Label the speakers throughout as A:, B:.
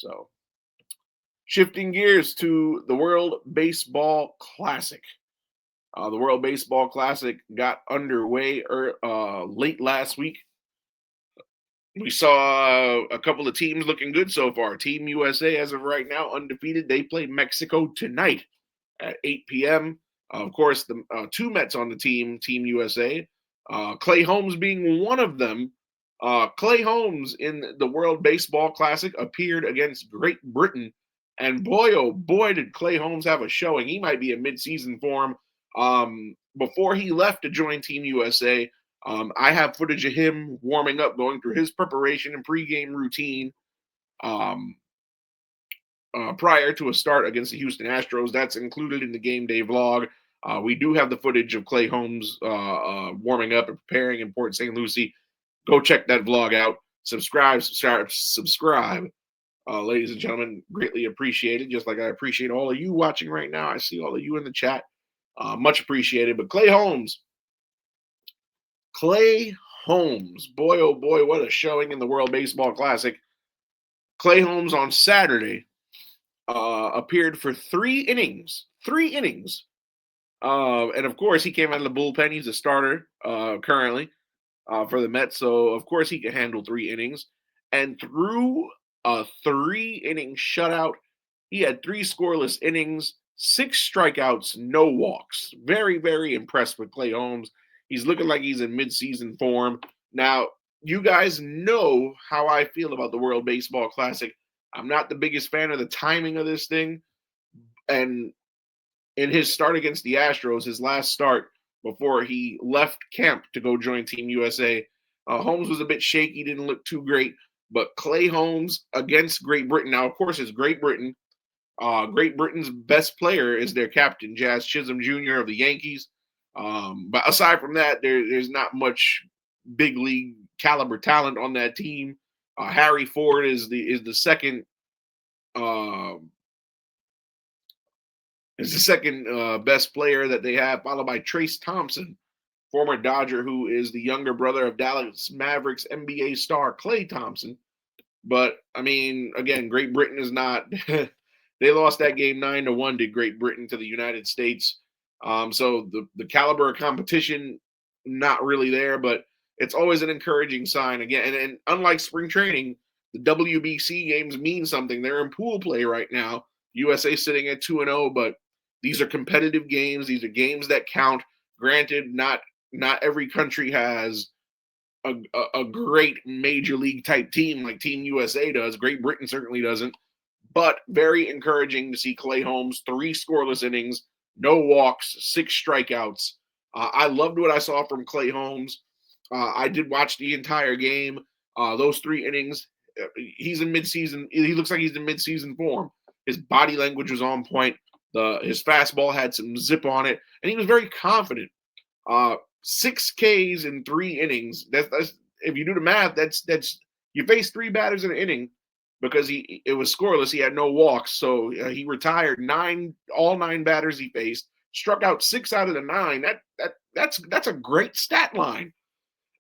A: So, shifting gears to the World Baseball Classic. The World Baseball Classic got underway late last week. We saw a couple of teams looking good so far. Team USA, as of right now, undefeated. They play Mexico tonight at 8 p.m. Of course, the two Mets on the Team USA. Clay Holmes being one of them. Clay Holmes in the World Baseball Classic appeared against Great Britain. And boy, oh boy, did Clay Holmes have a showing. He might be in midseason form. Before he left to join Team USA, I have footage of him warming up, going through his preparation and pregame routine um, prior to a start against the Houston Astros. That's included in the game day vlog. We do have the footage of Clay Holmes warming up and preparing in Port St. Lucie. Go check that vlog out. Subscribe. Ladies and gentlemen, greatly appreciated. Just like I appreciate all of you watching right now. I see all of you in the chat. Much appreciated. But Clay Holmes, boy, oh boy, what a showing in the World Baseball Classic. Clay Holmes on Saturday appeared for 3 innings. And of course, he came out of the bullpen. He's a starter currently for the Mets. So, of course, he can handle 3 innings. And through a 3-inning shutout, he had 3 scoreless innings, 6 strikeouts, no walks. Very, very impressed with Clay Holmes. He's looking like he's in midseason form. Now, you guys know how I feel about the World Baseball Classic. I'm not the biggest fan of the timing of this thing. And in his start against the Astros, his last start before he left camp to go join Team USA, Holmes was a bit shaky, didn't look too great. But Clay Holmes against Great Britain. Now, of course, it's Great Britain. Great Britain's best player is their captain, Jazz Chisholm Jr. of the Yankees. But aside from that, there's not much big league caliber talent on that team. Harry Ford is the second best player that they have, followed by Trace Thompson, former Dodger, who is the younger brother of Dallas Mavericks NBA star Klay Thompson. But I mean, again, Great Britain is not. They lost that game 9-1 to Great Britain to the United States. So the caliber of competition not really there, but it's always an encouraging sign. Again, and unlike spring training, the WBC games mean something. They're in pool play right now. USA sitting at 2-0, but these are competitive games. These are games that count. Granted, not every country has a great major league type team like Team USA does. Great Britain certainly doesn't. But very encouraging to see Clay Holmes, 3 scoreless innings, no walks, 6 strikeouts. I loved what I saw from Clay Holmes. I did watch the entire game. Those 3 innings, he's in midseason. He looks like he's in midseason form. His body language was on point. His fastball had some zip on it, and he was very confident. 6 Ks in 3 innings. That's if you do the math, that's you face 3 batters in an inning. Because it was scoreless, he had no walks, so he retired all 9 batters he faced, struck out 6 out of the 9. That's a great stat line.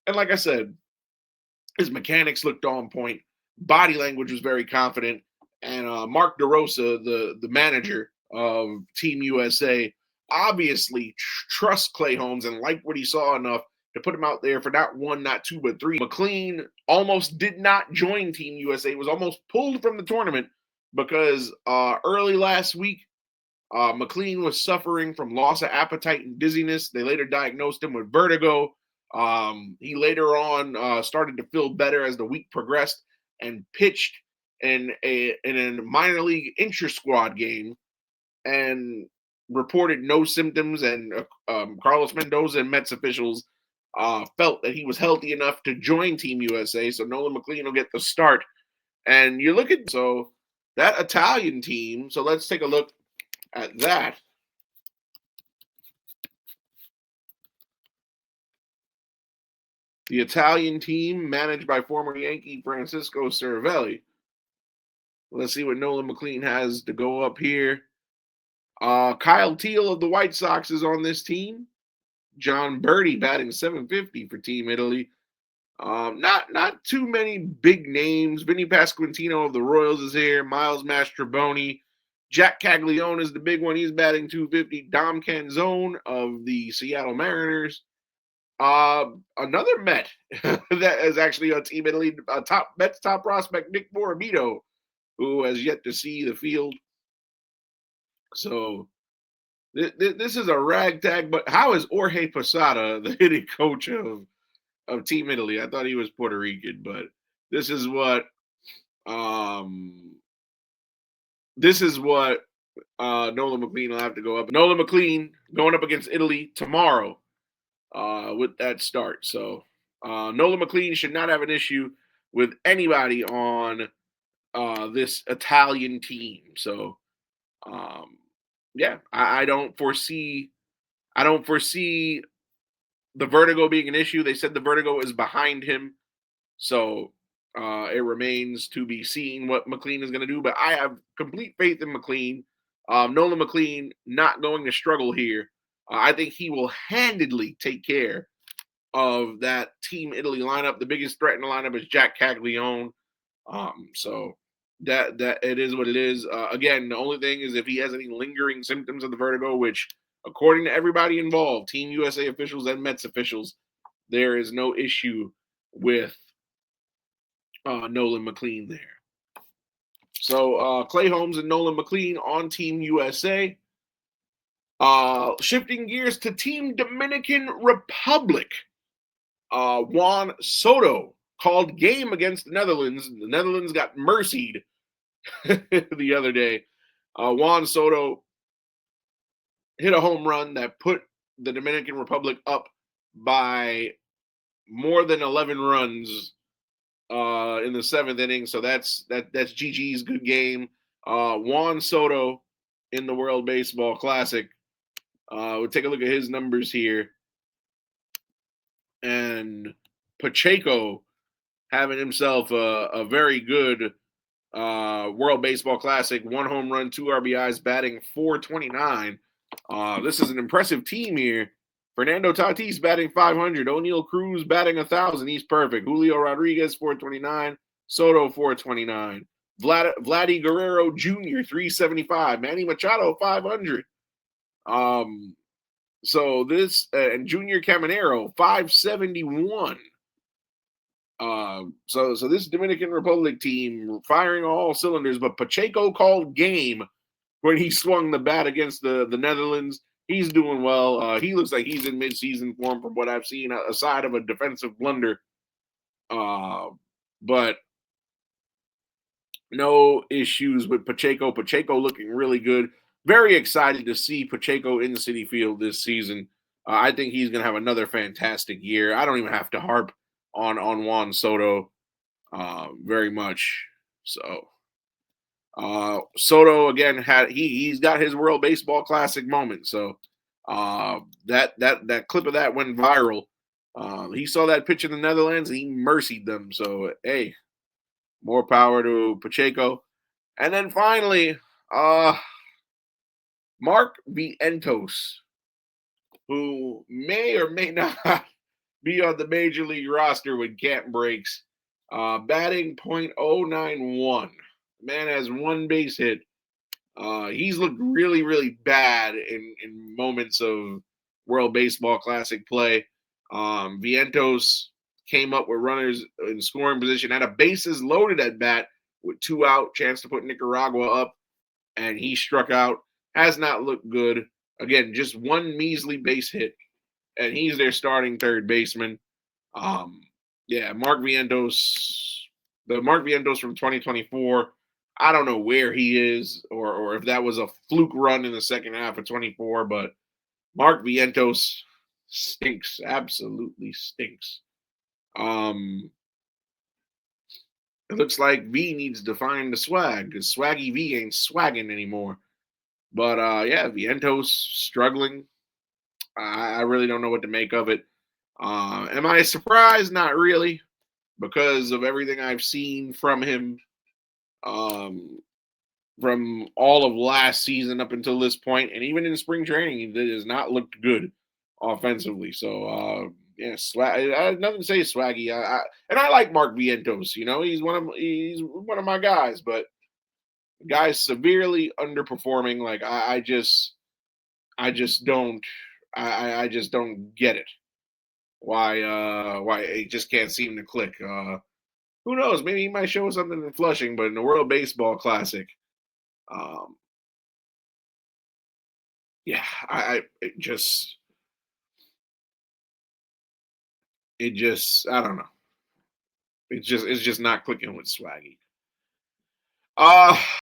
A: And like I said, his mechanics looked on point, body language was very confident, and Mark DeRosa, the manager of Team USA, obviously trusts Clay Holmes and liked what he saw enough to put him out there for not 1, not 2, but 3. McLean almost did not join Team USA. Was almost pulled from the tournament because early last week, McLean was suffering from loss of appetite and dizziness. They later diagnosed him with vertigo. He later on started to feel better as the week progressed and pitched in a minor league intra-squad game and reported no symptoms. And Carlos Mendoza and Mets officials felt that he was healthy enough to join Team USA, so Nolan McLean will get the start. And you look at that Italian team. So let's take a look at that. The Italian team, managed by former Yankee Francisco Cervelli. Let's see what Nolan McLean has to go up here. Kyle Teal of the White Sox is on this team. John Birdie batting .750 for Team Italy. Not too many big names. Vinny Pasquantino of the Royals is here. Miles Mastrobuoni. Jack Caglione is the big one. He's batting 250. Dom Canzone of the Seattle Mariners. Another Met that is actually on Team Italy. Mets top prospect Nick Morabito, who has yet to see the field. So this is a ragtag. But how is Jorge Posada the hitting coach of Team Italy? I thought he was Puerto Rican, but this is what Nolan McLean will have to go up. Nolan McLean going up against Italy tomorrow with that start. So Nolan McLean should not have an issue with anybody on this Italian team. So yeah, I don't foresee the vertigo being an issue. They said the vertigo is behind him. So it remains to be seen what McLean is going to do. But I have complete faith in McLean. Nolan McLean not going to struggle here. I think he will handedly take care of that Team Italy lineup. The biggest threat in the lineup is Jack Caglione. So that it is what it is. Again, the only thing is if he has any lingering symptoms of the vertigo, which according to everybody involved, Team USA officials and Mets officials, there is no issue with Nolan McLean there. So Clay Holmes and Nolan McLean on Team USA. Shifting gears to Team Dominican Republic. Juan Soto called game against the Netherlands. The Netherlands got mercied the other day. Juan Soto hit a home run that put the Dominican Republic up by more than 11 runs in the seventh inning. So that's GG's good game. Juan Soto in the World Baseball Classic. We'll take a look at his numbers here. And Pacheco having himself a very good World Baseball Classic. 1 home run, 2 RBIs, batting .429. This is an impressive team here. Fernando Tatis batting .500. O'Neal Cruz batting .1,000. He's perfect. Julio Rodriguez .429. Soto .429. Vladdy Guerrero Jr. .375. Manny Machado .500. So this and Junior Caminero .571. So this Dominican Republic team firing all cylinders, but Pacheco called game when he swung the bat against the Netherlands. He's doing well. He looks like he's in midseason form from what I've seen, aside of a defensive blunder. But no issues with Pacheco. Pacheco looking really good. Very excited to see Pacheco in the Citi Field this season. I think he's going to have another fantastic year. I don't even have to harp on Juan Soto very much. So Soto again he's got his World Baseball Classic moment. So that clip of that went viral. He saw that pitch in the Netherlands and he mercied them. So hey, more power to Pacheco. And then finally, Mark Vientos, who may or may not be on the Major League roster when camp breaks, batting .091. Man has 1 base hit. He's looked really, really bad in moments of World Baseball Classic play. Vientos came up with runners in scoring position, had a bases loaded at bat with 2 out, chance to put Nicaragua up, and he struck out. Has not looked good. Again, just 1 measly base hit, and he's their starting third baseman. Mark Vientos, the Mark Vientos from 2024. I don't know where he is or if that was a fluke run in the second half of 24, but Mark Vientos stinks, absolutely stinks. It looks like V needs to find the swag because Swaggy V ain't swagging anymore. But Vientos struggling. I really don't know what to make of it. Am I surprised? Not really, because of everything I've seen from him from all of last season up until this point, and even in spring training, it has not looked good offensively. So Yeah, swag. I have nothing to say, Swaggy. And I like Mark Vientos. He's one of my guys, but the guy's severely underperforming. Like I just don't I just don't get it. Why it just can't seem to click. Who knows? Maybe he might show us something in Flushing, but in the World Baseball Classic, um, yeah, I it just I don't know. It's just not clicking with Swaggy. Uh